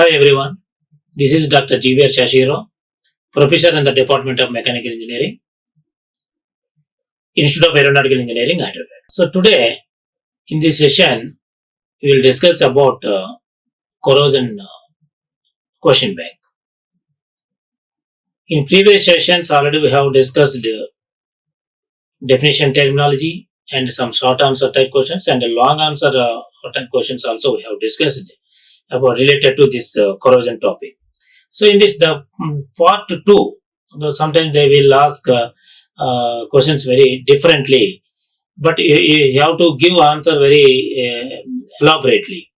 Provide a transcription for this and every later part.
Hi everyone, this is Dr. GVR Seshagiri Rao, Professor in the Department of Mechanical Engineering, Institute of Aeronautical Engineering, Hyderabad. So today, in this session, we will discuss about corrosion question bank. In previous sessions, already we have discussed definition terminology and some short answer type questions and long answer type questions also we have discussed about related to this corrosion topic. So in this the part 2, sometimes they will ask questions very differently, but you have to give answer very elaborately,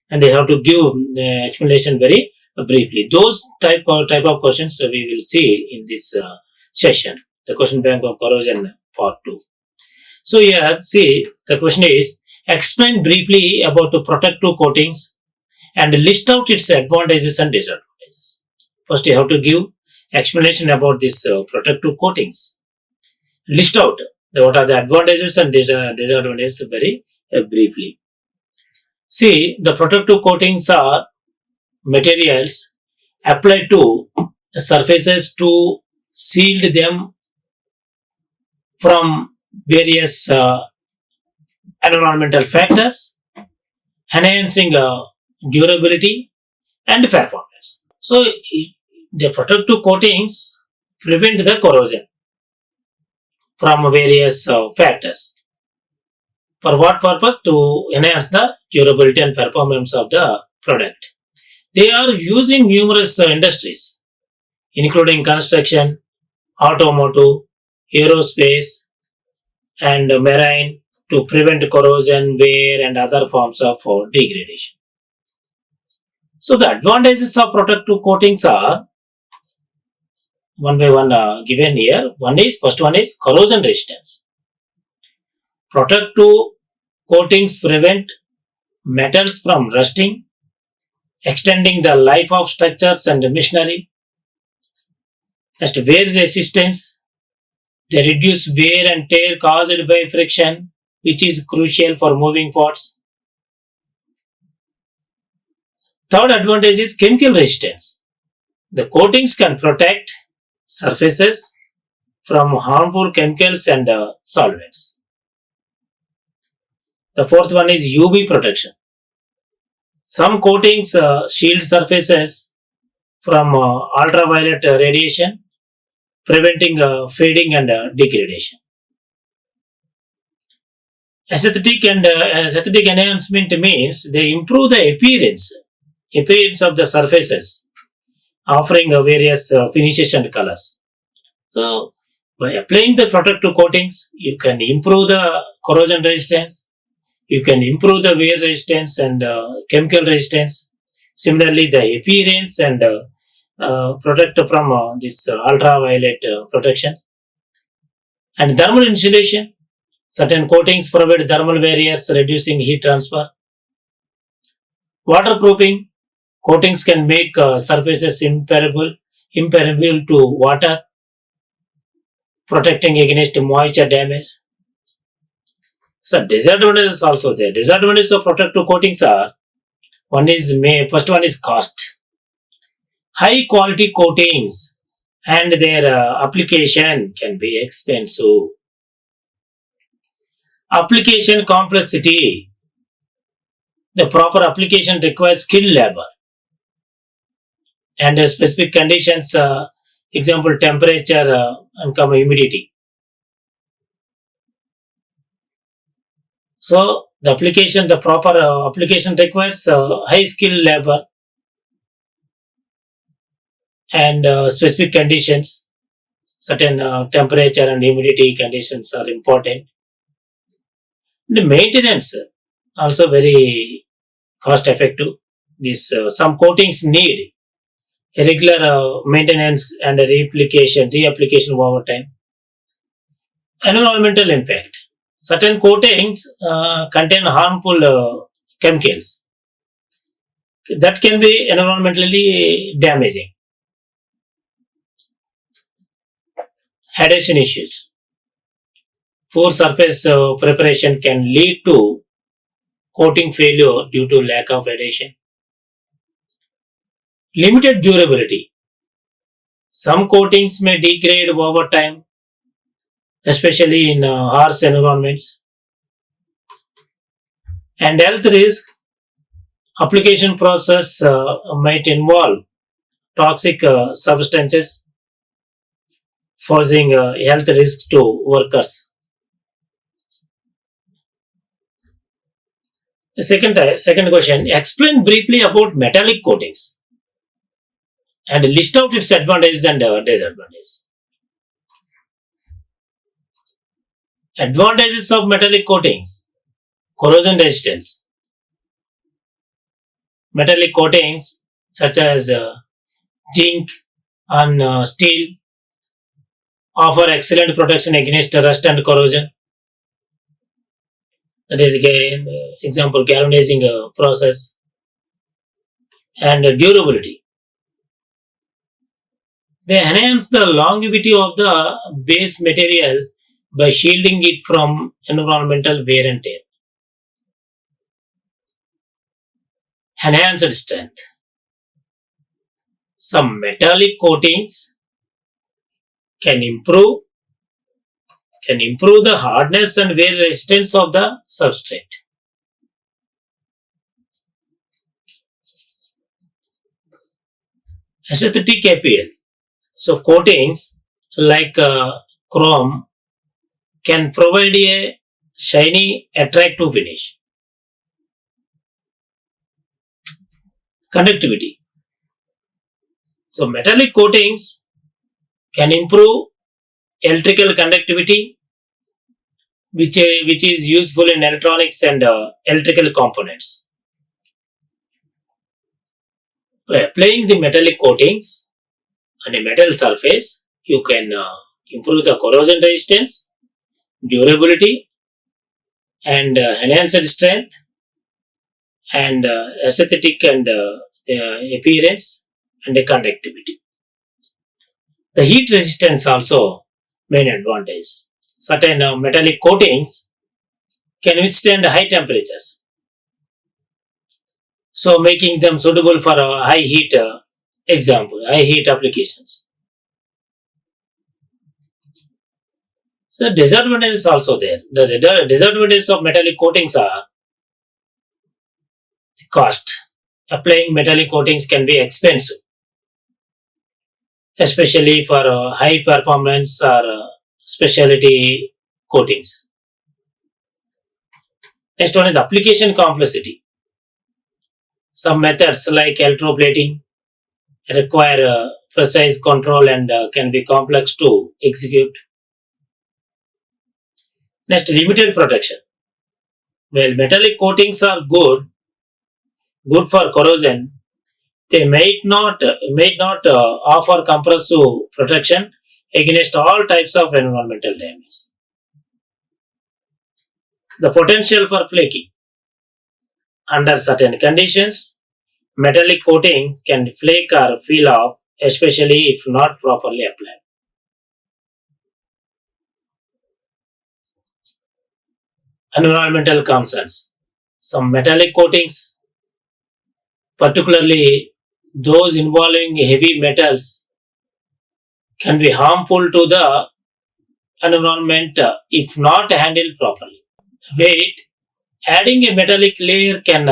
and you have to give explanation very briefly. Those type of questions we will see in this session, the question bank of corrosion part 2. So here, see, the question is, explain briefly about the protective coatings and list out its advantages and disadvantages. First, you have to give explanation about this protective coatings. List out what are the advantages and disadvantages very briefly. See, the protective coatings are materials applied to surfaces to shield them from various environmental factors, enhancing durability and performance. So, the protective coatings prevent the corrosion from various factors. For what purpose? To enhance the durability and performance of the product. They are used in numerous industries, including construction, automotive, aerospace, and marine, to prevent corrosion, wear, and other forms of degradation. So the advantages of protective coatings are one by one given here. First one is corrosion resistance. Protective coatings prevent metals from rusting, extending the life of structures and machinery. Next, wear resistance. They reduce wear and tear caused by friction, which is crucial for moving parts. Third advantage is chemical resistance. The coatings can protect surfaces from harmful chemicals and solvents. The fourth one is UV protection. Some coatings shield surfaces from ultraviolet radiation, preventing fading and degradation. Aesthetic enhancement means they improve the appearance of the surfaces, offering various finishes and colors. So, by applying the protective coatings, you can improve the corrosion resistance, you can improve the wear resistance and chemical resistance. Similarly, the appearance and protect from this ultraviolet protection. And thermal insulation. Certain coatings provide thermal barriers, reducing heat transfer. Waterproofing. Coatings can make surfaces impermeable to water, protecting against moisture damage. So disadvantages also there. Disadvantages of protective coatings are, first one is cost. High quality coatings and their application can be expensive. Application complexity. The proper application requires skilled labor and specific conditions, example temperature and humidity. So the proper application requires high skilled labor and specific conditions. Certain temperature and humidity conditions are important. The maintenance also very cost effective. Some coatings need regular maintenance and reapplication over time. Environmental impact. Certain coatings contain harmful chemicals that can be environmentally damaging. Adhesion issues. Poor surface preparation can lead to coating failure due to lack of adhesion. Limited durability. Some coatings may degrade over time, especially in harsh environments. And health risk. Application process might involve toxic substances, posing health risks to workers. The second question, explain briefly about metallic coatings and list out its advantages and disadvantages. Advantages of metallic coatings. Corrosion resistance. Metallic coatings such as zinc and steel offer excellent protection against rust and corrosion. That is again example galvanizing process. And durability. They enhance the longevity of the base material by shielding it from environmental wear and tear. Enhanced strength. Some metallic coatings can improve the hardness and wear resistance of the substrate. Aesthetic appeal. So coatings like chrome can provide a shiny, attractive finish. Conductivity. So metallic coatings can improve electrical conductivity, which is useful in electronics and electrical components. By applying the metallic coatings on a metal surface, you can improve the corrosion resistance, durability, and enhanced strength, and aesthetic and appearance, and conductivity. The heat resistance also main advantage. Certain metallic coatings can withstand high temperatures, so making them suitable for high heat applications. So disadvantages also there. The disadvantages of metallic coatings are cost. Applying metallic coatings can be expensive, especially for high performance or specialty coatings. Next one is application complexity. Some methods like electroplating require precise control and can be complex to execute. Next, limited protection. While metallic coatings are good for corrosion, they might not offer comprehensive protection against all types of environmental damage. The potential for flaking. Under certain conditions, metallic coating can flake or peel off, especially if not properly applied. Environmental concerns. Some metallic coatings, particularly those involving heavy metals, can be harmful to the environment if not handled properly. Weight. Adding a metallic layer can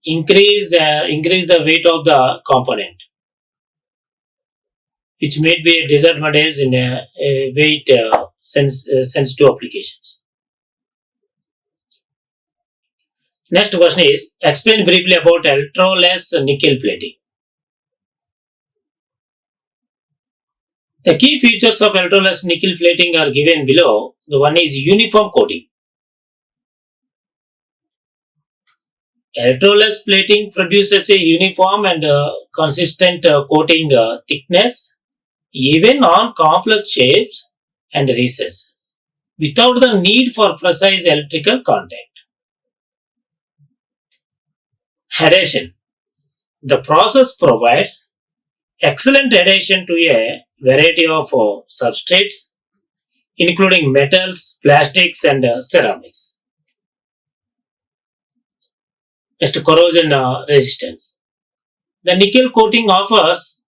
increase the weight of the component, which may be a disadvantage in a weight sensitive applications. Next question is, explain briefly about electroless nickel plating. The key features of electroless nickel plating are given below. The one is uniform coating. Electroless plating produces a uniform and consistent coating thickness even on complex shapes and recesses without the need for precise electrical contact. Adhesion. The process provides excellent adhesion to a variety of substrates including metals, plastics, and ceramics. Next, corrosion resistance. The nickel coating offers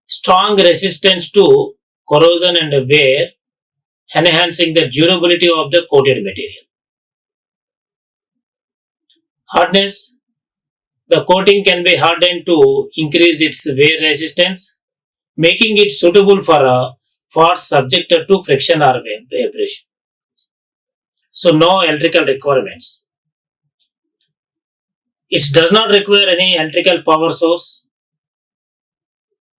strong resistance to corrosion and wear, enhancing the durability of the coated material. Hardness. The coating can be hardened to increase its wear resistance, making it suitable for parts subjected to friction or vibration. So no electrical requirements. It does not require any electrical power source,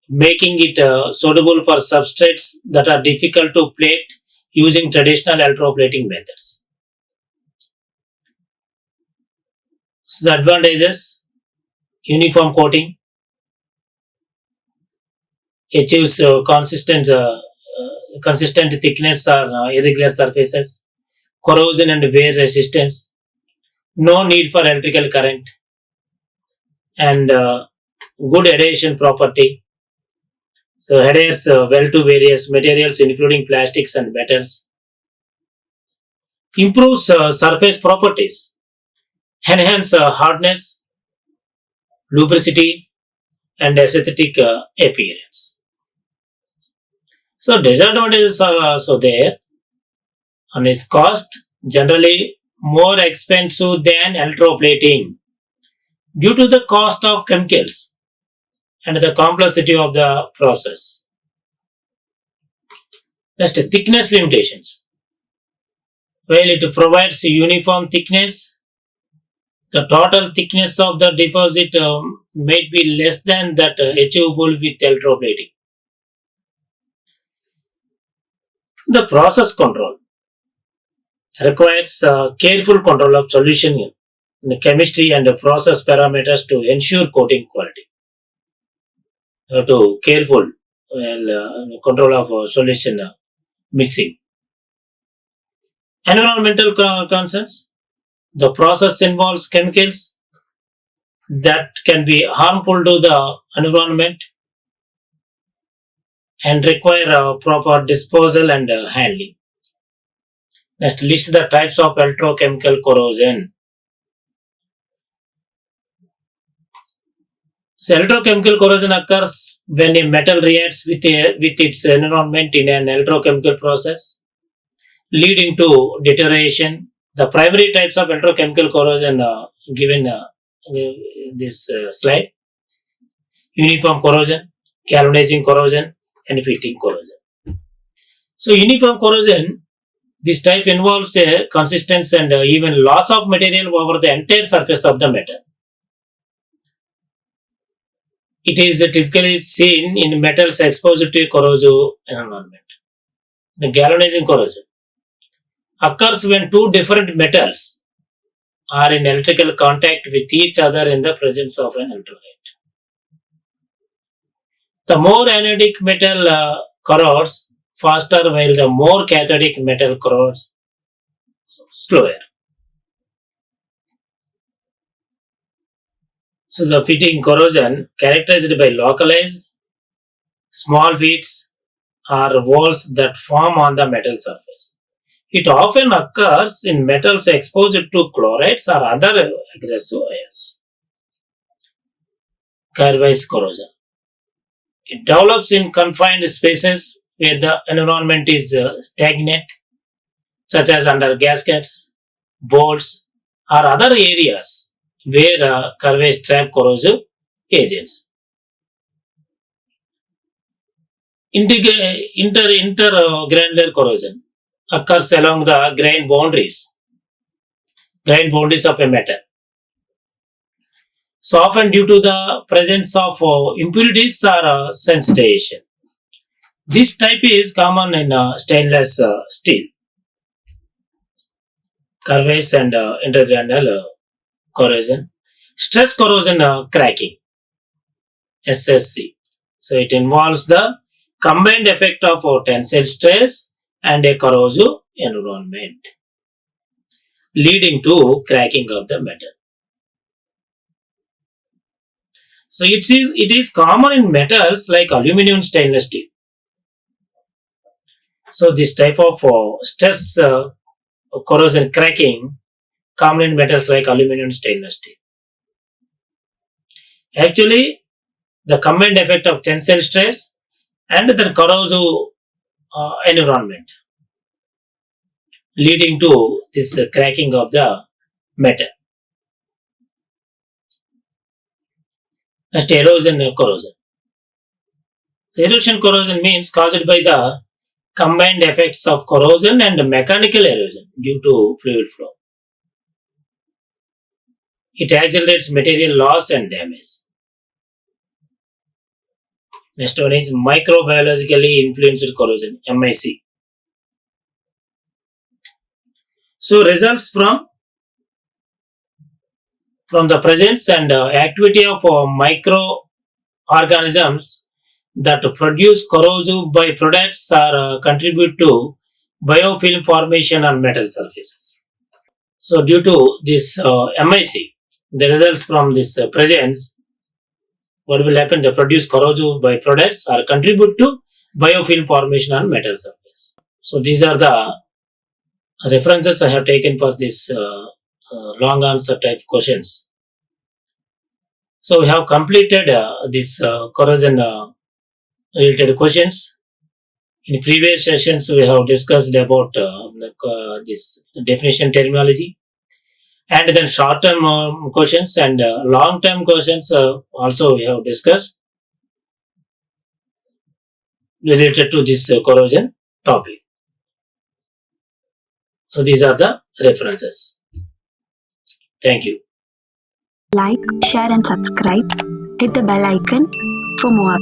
making it suitable for substrates that are difficult to plate using traditional electroplating methods. So the advantages: uniform coating achieves consistent thickness or irregular surfaces, corrosion and wear resistance, no need for electrical current, and good adhesion property. So adheres well to various materials including plastics and metals. Improves surface properties, enhance hardness, lubricity, and aesthetic appearance. So disadvantages are also there. On its cost, generally more expensive than electroplating due to the cost of chemicals and the complexity of the process. Next, thickness limitations. While it provides uniform thickness, the total thickness of the deposit might be less than that achievable with electroplating. The process control requires careful control of solution, the chemistry and the process parameters to ensure coating quality. You have to careful control of solution mixing. Environmental concerns. The process involves chemicals that can be harmful to the environment and require proper disposal and handling. Next, list the types of electrochemical corrosion. So, electrochemical corrosion occurs when a metal reacts with its environment in an electrochemical process, leading to deterioration. The primary types of electrochemical corrosion given in this slide: uniform corrosion, galvanizing corrosion, and fitting corrosion. So, uniform corrosion, this type involves a consistency and even loss of material over the entire surface of the metal. It is typically seen in metals exposed to corrosive environment. The galvanizing corrosion occurs when two different metals are in electrical contact with each other in the presence of an electrolyte. The more anodic metal corrodes faster, while the more cathodic metal corrodes slower. So the fitting corrosion, characterized by localized small beads or walls that form on the metal surface. It often occurs in metals exposed to chlorides or other aggressive ions. Curve-wise corrosion. It develops in confined spaces where the environment is stagnant, such as under gaskets, bolts, or other areas where curvaceous trap corrosive agents. Intergranular corrosion occurs along the grain boundaries of a metal. So often due to the presence of impurities or sensitization. This type is common in stainless steel. Curvaceous and intergranular corrosion. Stress corrosion cracking, SSC. So it involves the combined effect of tensile stress and a corrosive environment, leading to cracking of the metal. So it is common in metals like aluminum, stainless steel. So this type of stress corrosion cracking common in metals like aluminum, stainless steel. Actually, the combined effect of tensile stress and the corrosive environment, leading to this cracking of the metal. Next, erosion corrosion. Erosion corrosion means caused by the combined effects of corrosion and mechanical erosion due to fluid flow. It accelerates material loss and damage. Next one is microbiologically influenced corrosion, MIC. So results from the presence and activity of microorganisms that produce corrosive byproducts or contribute to biofilm formation on metal surfaces. So due to this MIC, the results from this presence, what will happen? They produce corrosive byproducts or contribute to biofilm formation on metal surface. So these are the references I have taken for this long answer type questions. So we have completed this corrosion related questions. In previous sessions, we have discussed about this definition terminology, and then short-term questions and long-term questions also we have discussed related to this corrosion topic. So these are the references. Thank you. Like, share and subscribe. Hit the bell icon for more.